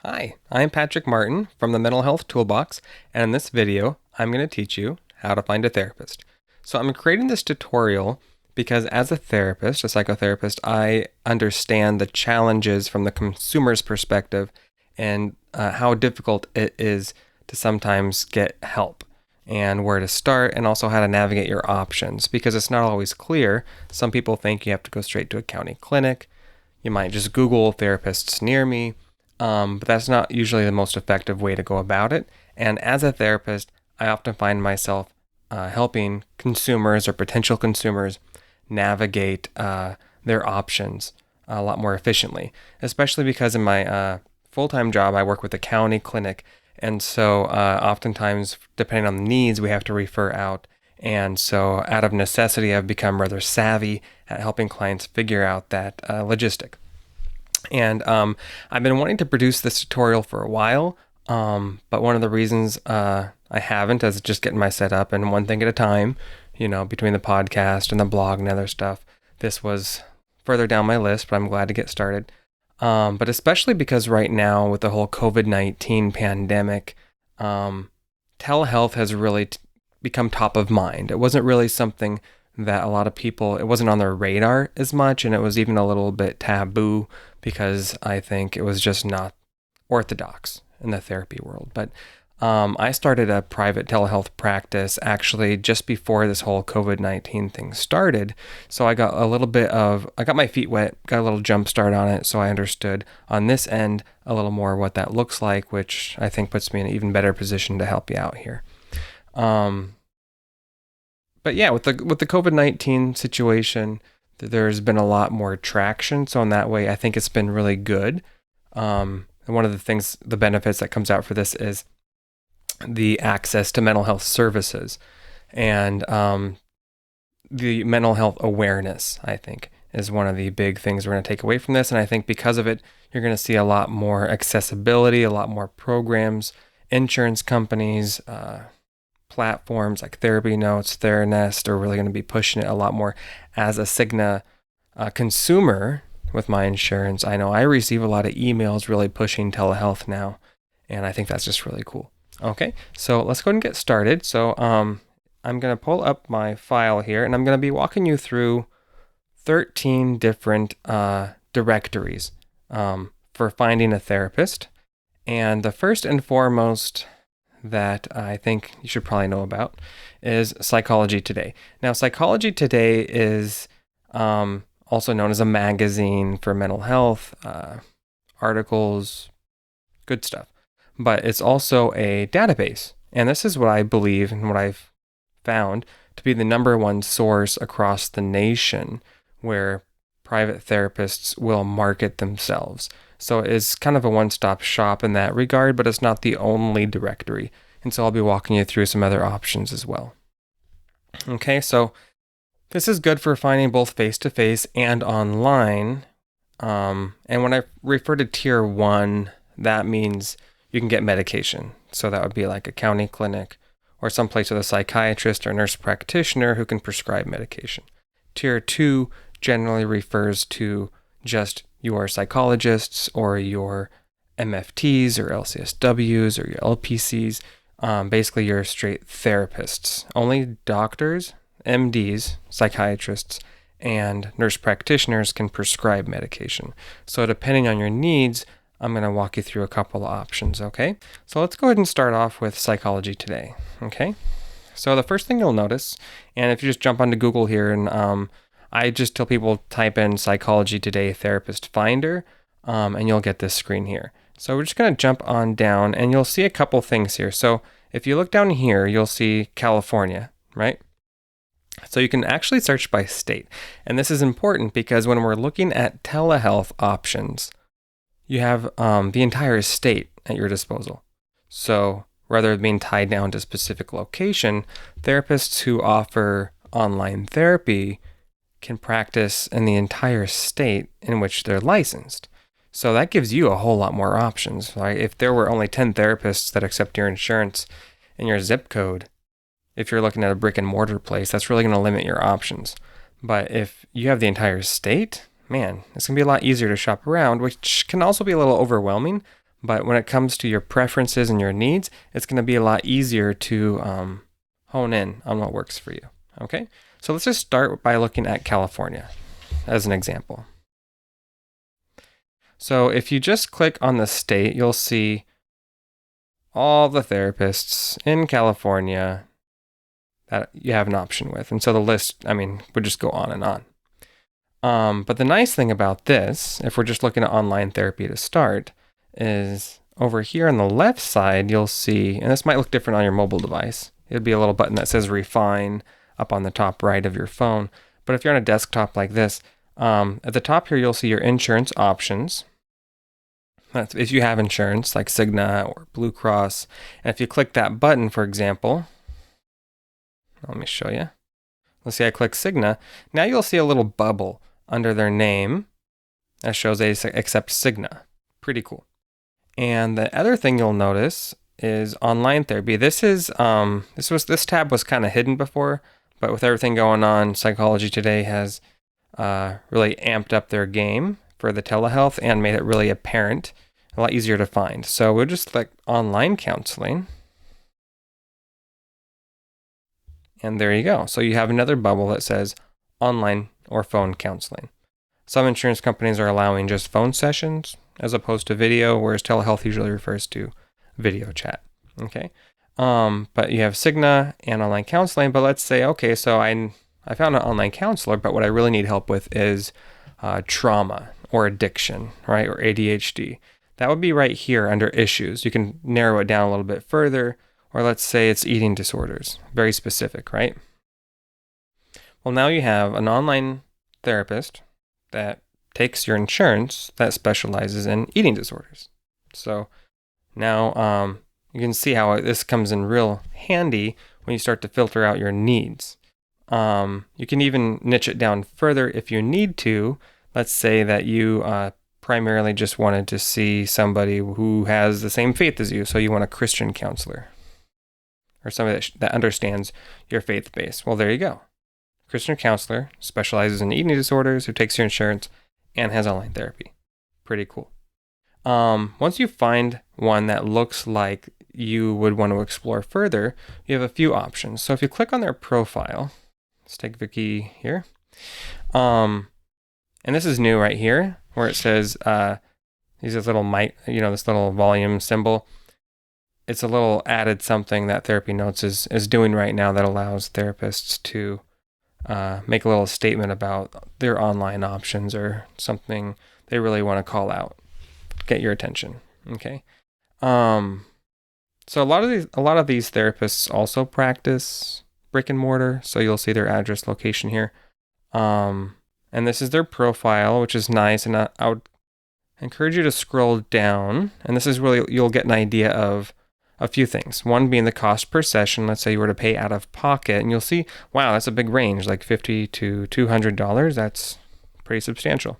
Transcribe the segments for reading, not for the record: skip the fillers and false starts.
Hi, I'm Patrick Martin from the Mental Health Toolbox, and in this video, I'm going to teach you how to find a therapist. So I'm creating this tutorial because as a therapist, a psychotherapist, I understand the challenges from the consumer's perspective and how difficult it is to sometimes get help and where to start and also how to navigate your options because it's not always clear. Some people think you have to go straight to a county clinic. You might just Google therapists near me, but that's not usually the most effective way to go about it. And as a therapist, I often find myself helping consumers or potential consumers navigate their options a lot more efficiently, especially because in my full-time job, I work with a county clinic. And so oftentimes, depending on the needs, we have to refer out. And so out of necessity, I've become rather savvy at helping clients figure out that logistic. And I've been wanting to produce this tutorial for a while, but one of the reasons I haven't is just getting my setup and one thing at a time, between the podcast and the blog and other stuff. This was further down my list, but I'm glad to get started. But especially because right now with the whole COVID-19 pandemic, telehealth has really become top of mind. It wasn't really something that a lot of people, it wasn't on their radar as much, and it was even a little bit taboo because I think it was just not orthodox in the therapy world. But I started a private telehealth practice actually just before this whole COVID-19 thing started. So I got I got my feet wet, got a little jump start on it. So I understood on this end a little more what that looks like, which I think puts me in an even better position to help you out here. But yeah, with the COVID-19 situation, there's been a lot more traction. So in that way, I think it's been really good. And one of the benefits that comes out for this is the access to mental health services and the mental health awareness, I think, is one of the big things we're going to take away from this. And I think because of it, you're going to see a lot more accessibility, a lot more programs, insurance companies, platforms like Therapy Notes, Theranest are really going to be pushing it a lot more. As a Cigna consumer with my insurance, I know I receive a lot of emails really pushing telehealth now, and I think that's just really cool. Okay, so let's go ahead and get started. So I'm going to pull up my file here, and I'm going to be walking you through 13 different directories for finding a therapist. And the first and foremost that I think you should probably know about is Psychology Today. Now, Psychology Today is also known as a magazine for mental health, articles, good stuff. But it's also a database. And this is what I believe and what I've found to be the number one source across the nation where private therapists will market themselves. So it's kind of a one-stop shop in that regard, but it's not the only directory. And so I'll be walking you through some other options as well. Okay, so this is good for finding both face-to-face and online. And when I refer to tier 1, that means you can get medication. So that would be like a county clinic or someplace with a psychiatrist or nurse practitioner who can prescribe medication. Tier 2 generally refers to just your psychologists or your MFTs or LCSWs or your LPCs, basically your straight therapists. Only doctors, MDs, psychiatrists, and nurse practitioners can prescribe medication. So depending on your needs, I'm going to walk you through a couple of options, okay? So let's go ahead and start off with Psychology Today, okay? So the first thing you'll notice, and if you just jump onto Google here and I just tell people type in Psychology Today Therapist Finder, and you'll get this screen here. So we're just going to jump on down, and you'll see a couple things here. So if you look down here, you'll see California, right? So you can actually search by state. And this is important because when we're looking at telehealth options, you have the entire state at your disposal. So rather than being tied down to a specific location, therapists who offer online therapy can practice in the entire state in which they're licensed. So that gives you a whole lot more options, right? If there were only 10 therapists that accept your insurance in your zip code, if you're looking at a brick and mortar place, that's really going to limit your options. But if you have the entire state, man, it's going to be a lot easier to shop around, which can also be a little overwhelming. But when it comes to your preferences and your needs, it's going to be a lot easier to hone in on what works for you. Okay, so let's just start by looking at California as an example. So if you just click on the state, you'll see all the therapists in California that you have an option with. And so the list, would just go on and on. But the nice thing about this, if we're just looking at online therapy to start, is over here on the left side, you'll see, and this might look different on your mobile device. It'll be a little button that says refine up on the top right of your phone. But if you're on a desktop like this, at the top here, you'll see your insurance options. That's if you have insurance like Cigna or Blue Cross. And if you click that button, for example, let me show you. Let's say I click Cigna. Now you'll see a little bubble under their name that shows they accept Cigna. Pretty cool. And the other thing you'll notice is online therapy. This tab was kind of hidden before, but with everything going on, Psychology Today has really amped up their game for the telehealth and made it really apparent, a lot easier to find. So we'll just click online counseling. And there you go. So you have another bubble that says online or phone counseling. Some insurance companies are allowing just phone sessions as opposed to video, whereas telehealth usually refers to video chat. Okay. But you have Cigna and online counseling. But let's say, okay, so I found an online counselor, but what I really need help with is trauma or addiction, right? Or ADHD. That would be right here under issues. You can narrow it down a little bit further. Or let's say it's eating disorders, very specific, right? Well, now you have an online therapist that takes your insurance that specializes in eating disorders. So now you can see how this comes in real handy when you start to filter out your needs. You can even niche it down further if you need to. Let's say that you primarily just wanted to see somebody who has the same faith as you, so you want a Christian counselor. Or somebody that understands your faith base. Well, there you go. Christian counselor specializes in eating disorders, who takes your insurance and has online therapy. Pretty cool. Once you find one that looks like you would want to explore further, you have a few options. So if you click on their profile, let's take Vicky here. And this is new right here, where it says this little mic, this little volume symbol. It's a little added something that Therapy Notes is doing right now that allows therapists to make a little statement about their online options or something they really want to call out, get your attention. Okay. So a lot of these therapists also practice brick and mortar. So you'll see their address location here. And this is their profile, which is nice. And I would encourage you to scroll down. And this is really, you'll get an idea of a few things. One being the cost per session. Let's say you were to pay out of pocket, and you'll see, wow, that's a big range, like $50 to $200. That's pretty substantial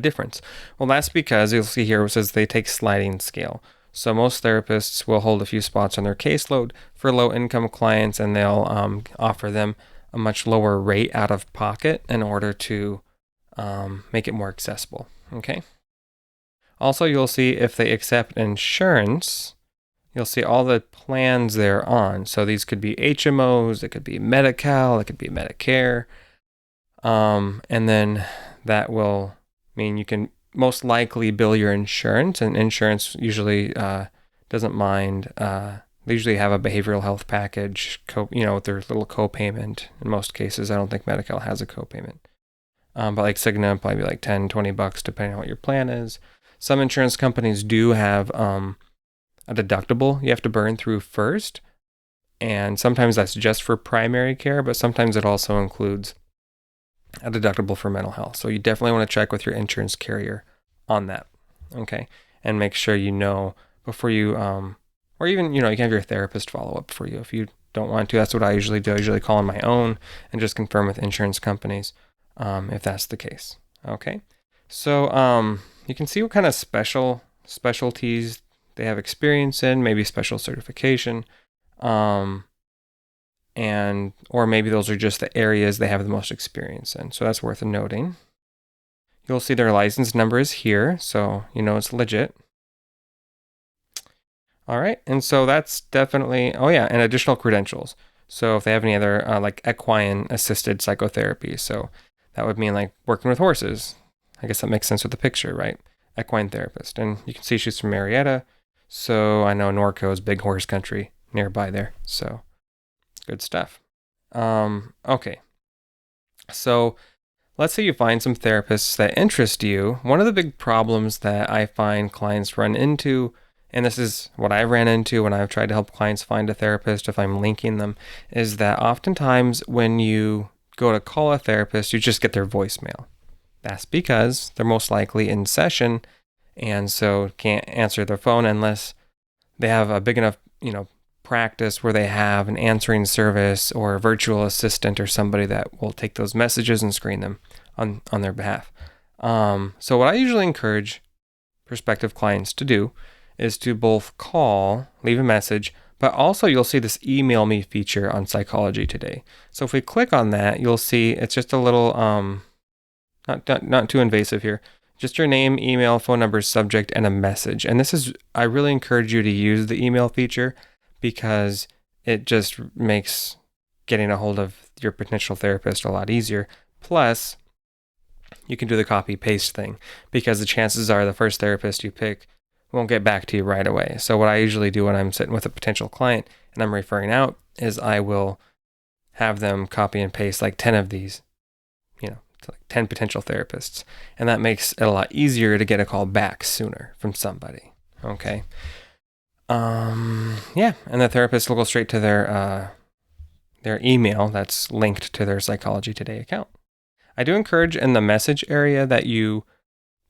difference. Well, that's because you'll see here it says they take sliding scale. So most therapists will hold a few spots on their caseload for low-income clients, and they'll offer them a much lower rate out of pocket in order to make it more accessible. Okay. Also, you'll see if they accept insurance. You'll see all the plans they're on. So these could be HMOs, it could be Medi-Cal, it could be Medicare. And then that will mean you can most likely bill your insurance, and insurance usually doesn't mind. They usually have a behavioral health package, with their little co-payment. In most cases, I don't think Medi-Cal has a co-payment. But like Cigna, probably like $10-$20 depending on what your plan is. Some insurance companies do have a deductible you have to burn through first. And sometimes that's just for primary care, but sometimes it also includes a deductible for mental health. So you definitely want to check with your insurance carrier on that. Okay. And make sure you know before you, or even, you can have your therapist follow up for you if you don't want to. That's what I usually do. I usually call on my own and just confirm with insurance companies if that's the case. Okay. So you can see what kind of specialties they have experience in, maybe special certification, or maybe those are just the areas they have the most experience in. So that's worth noting. You'll see their license number is here, so it's legit. All right. And so that's definitely, oh yeah, and additional credentials. So if they have any other like equine assisted psychotherapy. So that would mean like working with horses. I guess that makes sense with the picture, right? Equine therapist. And you can see she's from Marietta. So I know Norco is big horse country nearby there. So good stuff. Okay. So let's say you find some therapists that interest you. One of the big problems that I find clients run into, and this is what I ran into when I've tried to help clients find a therapist if I'm linking them, is that oftentimes when you go to call a therapist, you just get their voicemail. That's because they're most likely in session and so can't answer their phone unless they have a big enough, practice where they have an answering service or a virtual assistant or somebody that will take those messages and screen them on their behalf. So what I usually encourage prospective clients to do is to both call, leave a message, but also you'll see this email me feature on Psychology Today. So if we click on that, you'll see it's just a little not too invasive here. Just your name, email, phone number, subject, and a message. And I really encourage you to use the email feature because it just makes getting a hold of your potential therapist a lot easier. Plus, you can do the copy paste thing because the chances are the first therapist you pick won't get back to you right away. So, what I usually do when I'm sitting with a potential client and I'm referring out is I will have them copy and paste like 10 of these, to like 10 potential therapists. And that makes it a lot easier to get a call back sooner from somebody. Okay. Yeah. And the therapist will go straight to their email that's linked to their Psychology Today account. I do encourage in the message area that you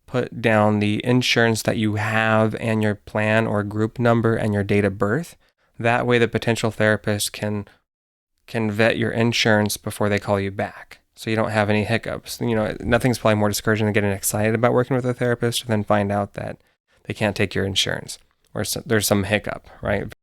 put down the insurance that you have and your plan or group number and your date of birth. That way the potential therapist can vet your insurance before they call you back. So you don't have any hiccups. Nothing's probably more discouraging than getting excited about working with a therapist and then find out that they can't take your insurance or there's some hiccup, right?